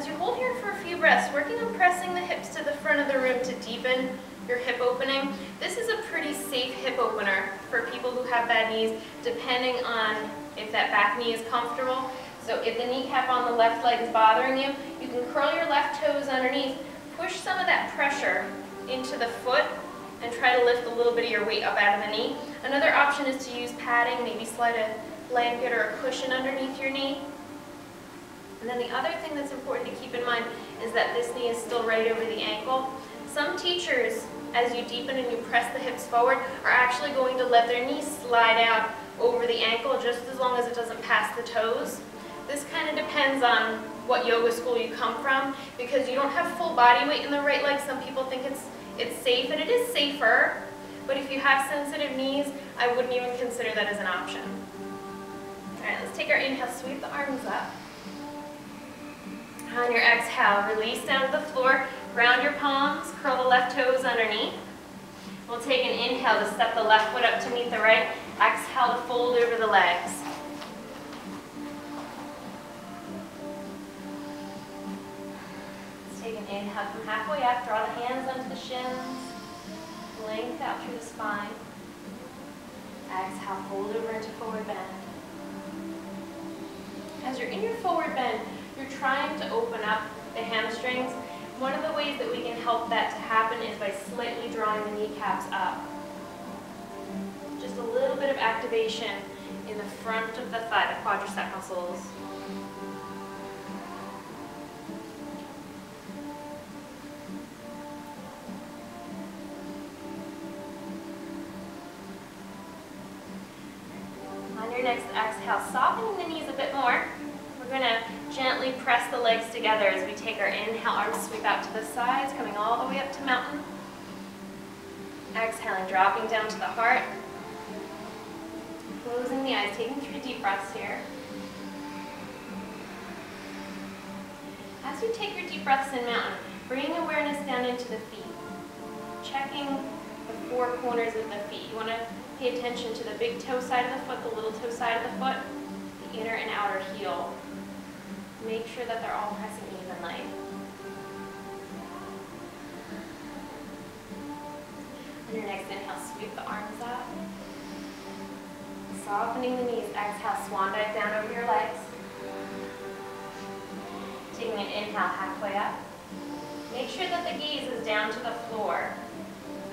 As you hold here for a few breaths, working on pressing the hips to the front of the room to deepen your hip opening. This is a pretty safe hip opener for people who have bad knees, depending on if that back knee is comfortable. So if the kneecap on the left leg is bothering you, you can curl your left toes underneath, push some of that pressure into the foot, and try to lift a little bit of your weight up out of the knee. Another option is to use padding, maybe slide a blanket or a cushion underneath your knee. And then the other thing that's important to keep in mind is that this knee is still right over the ankle. Some teachers, as you deepen and you press the hips forward, are actually going to let their knee slide out over the ankle just as long as it doesn't pass the toes. This kind of depends on what yoga school you come from, because you don't have full body weight in the right leg. Some people think it's safe, and it is safer, but if you have sensitive knees, I wouldn't even consider that as an option. All right, let's take our inhale, sweep the arms up. On your exhale, release down to the floor, ground your palms, curl the left toes underneath. We'll take an inhale to step the left foot up to meet the right. Exhale to fold over the legs. Let's take an inhale, come halfway up, draw the hands onto the shins, length out through the spine. Exhale, fold over into forward bend. As you're in your forward bend, you're trying to open up the hamstrings. One of the ways that we can help that to happen is by slightly drawing the kneecaps up. Just a little bit of activation in the front of the thigh, the quadricep muscles. On your next exhale, softening the knees a bit more. We're going to gently press the legs together as we take our inhale, arms sweep out to the sides, coming all the way up to mountain. Exhaling, dropping down to the heart. Closing the eyes, taking 3 deep breaths here. As you take your deep breaths in mountain, bringing awareness down into the feet. Checking the 4 corners of the feet. You want to pay attention to the big toe side of the foot, the little toe side of the foot, the inner and outer heel. Make sure that they're all pressing evenly. On your next inhale, sweep the arms up. Softening the knees. Exhale, swan dive down over your legs. Taking an inhale halfway up. Make sure that the gaze is down to the floor.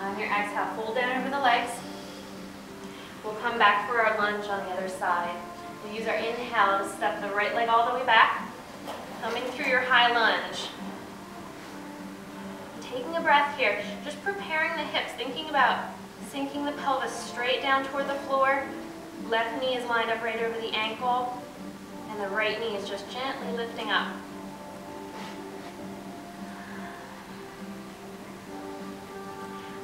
On your exhale, fold down over the legs. We'll come back for our lunge on the other side. We'll use our inhale to step the right leg all the way back. Coming through your high lunge. Taking a breath here, just preparing the hips, thinking about sinking the pelvis straight down toward the floor. Left knee is lined up right over the ankle, and the right knee is just gently lifting up.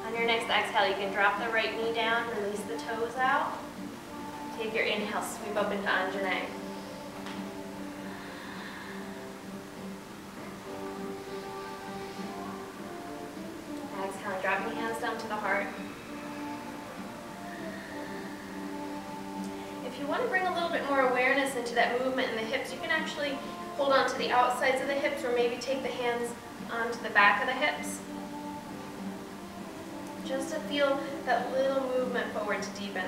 On your next exhale, you can drop the right knee down, release the toes out. Take your inhale, sweep up into Anjaneyana. Exhaling, dropping your hands down to the heart. If you want to bring a little bit more awareness into that movement in the hips, you can actually hold on to the outsides of the hips, or maybe take the hands onto the back of the hips. Just to feel that little movement forward to deepen.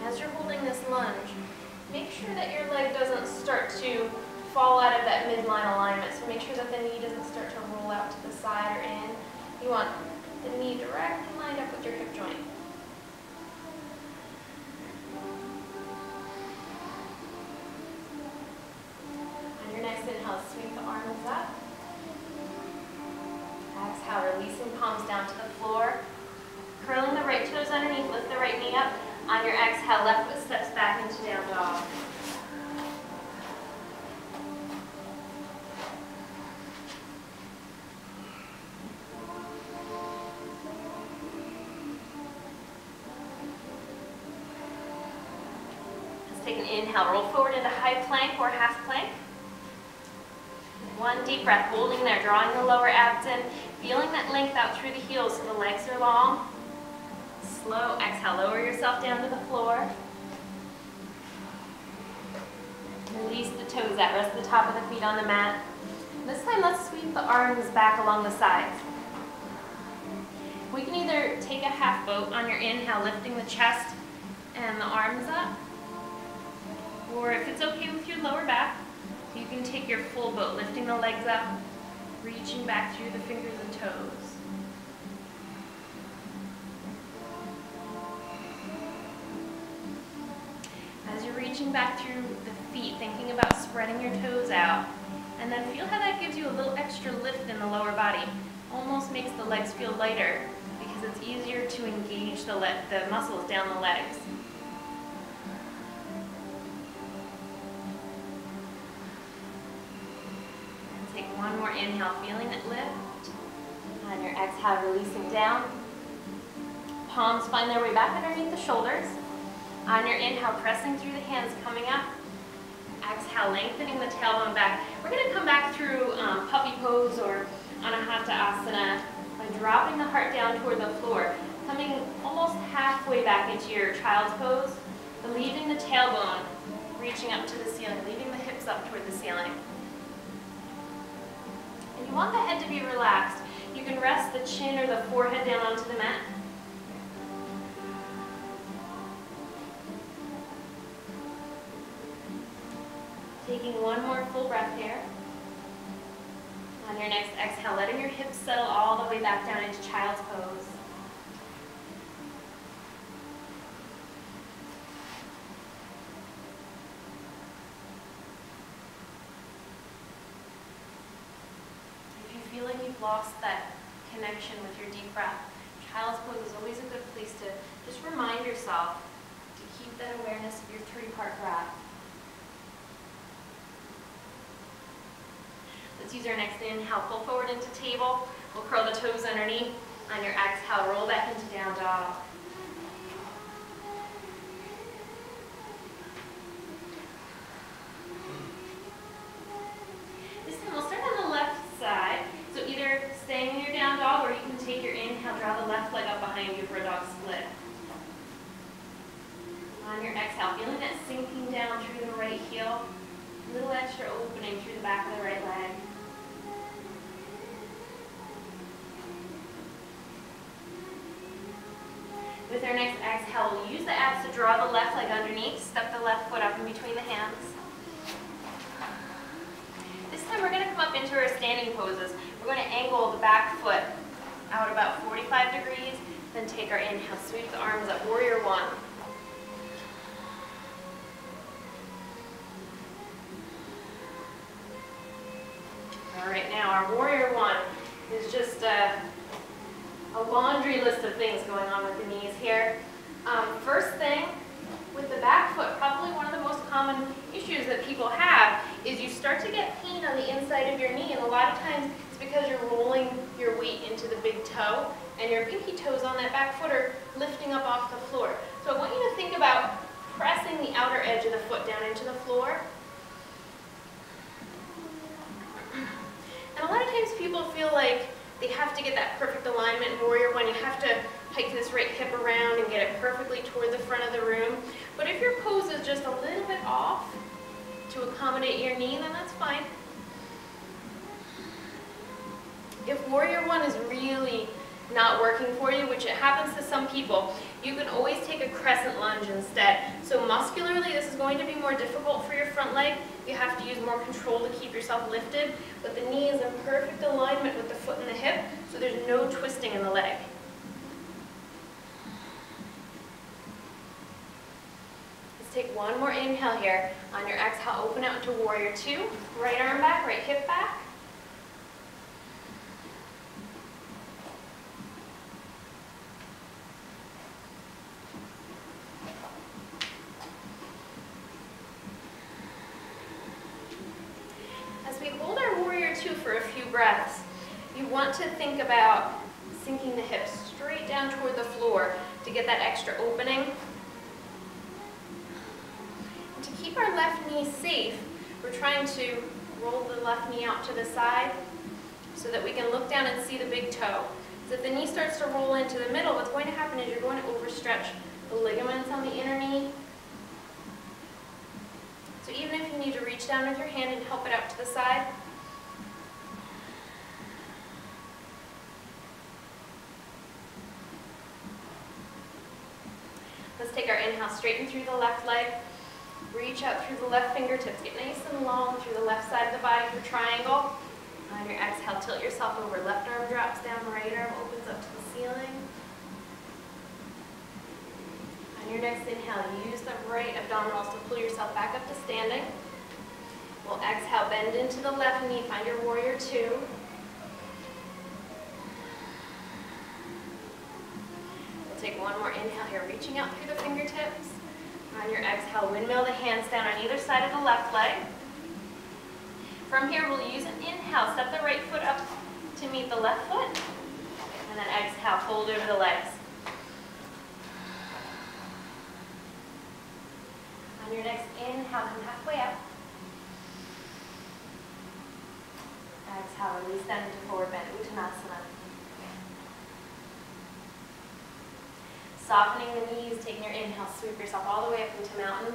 As you're holding this lunge, make sure that your leg doesn't start to fall out of that midline alignment. So make sure that the knee doesn't start to roll out to the side or in. You want the knee directly lined up with your hip joint. On your next inhale, sweep the arms up. Exhale, releasing palms down to the floor. Curling the right toes underneath, lift the right knee up. On your exhale, left foot steps back into down dog. Let's take an inhale, roll forward into high plank or half plank. 1 deep breath, holding there, drawing the lower abs in, feeling that length out through the heels so the legs are long. slow exhale, lower yourself down to the floor. Release the toes out, rest the top of the feet on the mat. This time let's sweep the arms back along the sides. We can either take a half boat on your inhale, lifting the chest and the arms up, or if it's okay with your lower back, you can take your full boat, lifting the legs up, reaching back through the fingers and toes. As you're reaching back through the feet, thinking about spreading your toes out, and then feel how that gives you a little extra lift in the lower body. Almost makes the legs feel lighter because it's easier to engage the muscles down the legs. And take one more inhale, feeling it lift. On your exhale, releasing down. Palms find their way back underneath the shoulders. On your inhale, pressing through the hands, coming up. Exhale, lengthening the tailbone back. We're going to come back through puppy pose or Anahata Asana by dropping the heart down toward the floor, coming almost halfway back into your child's pose, but leaving the tailbone reaching up to the ceiling, leaving the hips up toward the ceiling. And you want the head to be relaxed. You can rest the chin or the forehead down onto the mat. Taking one more full breath here. On your next exhale, letting your hips settle all the way back down into child's pose. If you feel like you've lost that connection with your deep breath, child's pose is always a good place to just remind yourself to keep that awareness of your three-part breath. Let's use our next inhale, pull forward into table. We'll curl the toes underneath. On your exhale, roll back into down dog. This time we'll start on the left side. So either staying in your down dog, or you can take your inhale, draw the left leg up behind you for a dog split. On your exhale, feeling that sinking down through the right heel. A little extra opening through the back of the right leg. With our next exhale, we'll use the abs to draw the left leg underneath, step the left foot up in between the hands. This time we're going to come up into our standing poses. We're going to angle the back foot out about 45 degrees, then take our inhale, sweep the arms up, warrior one. All right, now our warrior one is just a laundry list of things going on with the knees here. First thing, with the back foot, probably one of the most common issues that people have is you start to get pain on the inside of your knee, and a lot of times it's because you're rolling your weight into the big toe, and your pinky toes on that back foot are lifting up off the floor. So I want you to think about pressing the outer edge of the foot down into the floor. And a lot of times people feel like they have to get that perfect alignment in warrior one. You have to hike this right hip around and get it perfectly toward the front of the room. But if your pose is just a little bit off to accommodate your knee, then that's fine. If warrior one is really not working for you, which it happens to some people, you can always take a crescent lunge instead. So muscularly, this is going to be more difficult for your front leg. You have to use more control to keep yourself lifted, but the knee is in perfect alignment with the foot and the hip, so there's no twisting in the leg. Let's take one more inhale here. On your exhale, open out into warrior two. Right arm back, right hip back. For a few breaths, you want to think about sinking the hips straight down toward the floor to get that extra opening. And to keep our left knee safe, we're trying to roll the left knee out to the side so that we can look down and see the big toe. So if the knee starts to roll into the middle, what's going to happen is you're going to overstretch the ligaments on the inner knee. So even if you need to reach down with your hand and help it out to the side, let's take our inhale, straighten through the left leg, reach out through the left fingertips, get nice and long through the left side of the body for triangle. On your exhale, tilt yourself over, left arm drops down, right arm opens up to the ceiling. On your next inhale, use the right abdominals to pull yourself back up to standing. We'll exhale, bend into the left knee, find your warrior two. We'll take one more inhale here, reaching out through the fingertips. On your exhale, windmill the hands down on either side of the left leg. From here, we'll use an inhale, step the right foot up to meet the left foot, and then exhale, fold over the legs. On your next inhale, come halfway up. Exhale, release that into forward bend, Uttanasana. Softening the knees, taking your inhale, sweep yourself all the way up into mountain.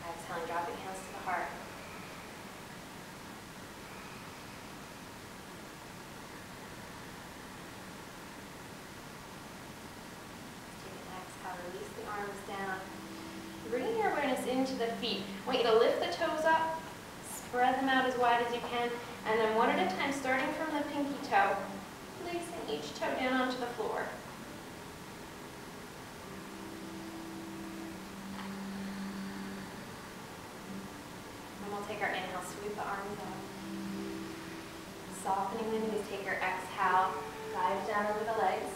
Exhaling, dropping hands to the heart. Take an exhale, release the arms down. Bringing your awareness into the feet. I want you to lift the toes up, spread them out as wide as you can, and then one at a time, starting from the pinky toe, placing each toe down onto the floor. And we'll take our inhale, sweep the arms up. Softening the knees, take your exhale, dive down over the legs.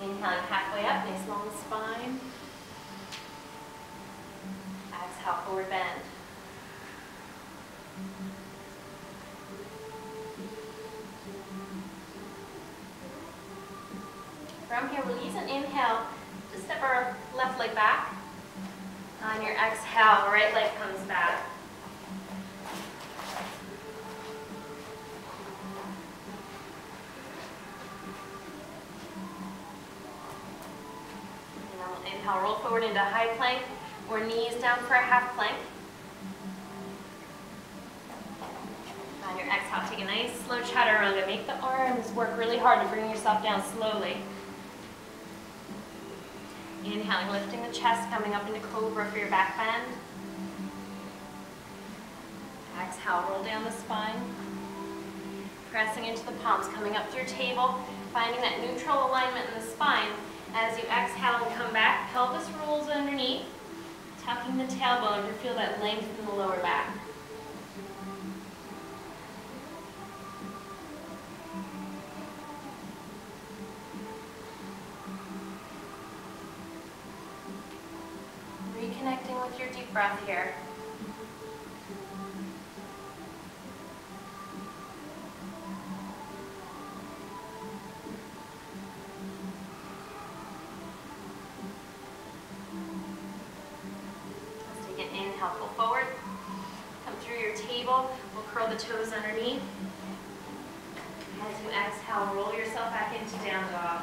Inhaling halfway up, nice long spine. Exhale, forward bend. From here, we'll use an inhale to step our left leg back. On your exhale, right leg comes back. And then we'll inhale, roll forward into high plank or knees down for a half plank. On your exhale, take a nice slow chaturanga. Make the arms work really hard to bring yourself down slowly. Inhaling, lifting the chest, coming up into cobra for your back bend. Exhale, roll down the spine. Pressing into the palms, coming up to your table, finding that neutral alignment in the spine. As you exhale and come back, pelvis rolls underneath, tucking the tailbone to feel that length in the lower back. Reconnecting with your deep breath here. Let's take an inhale, pull forward. Come through your table. We'll curl the toes underneath. As you exhale, roll yourself back into down dog.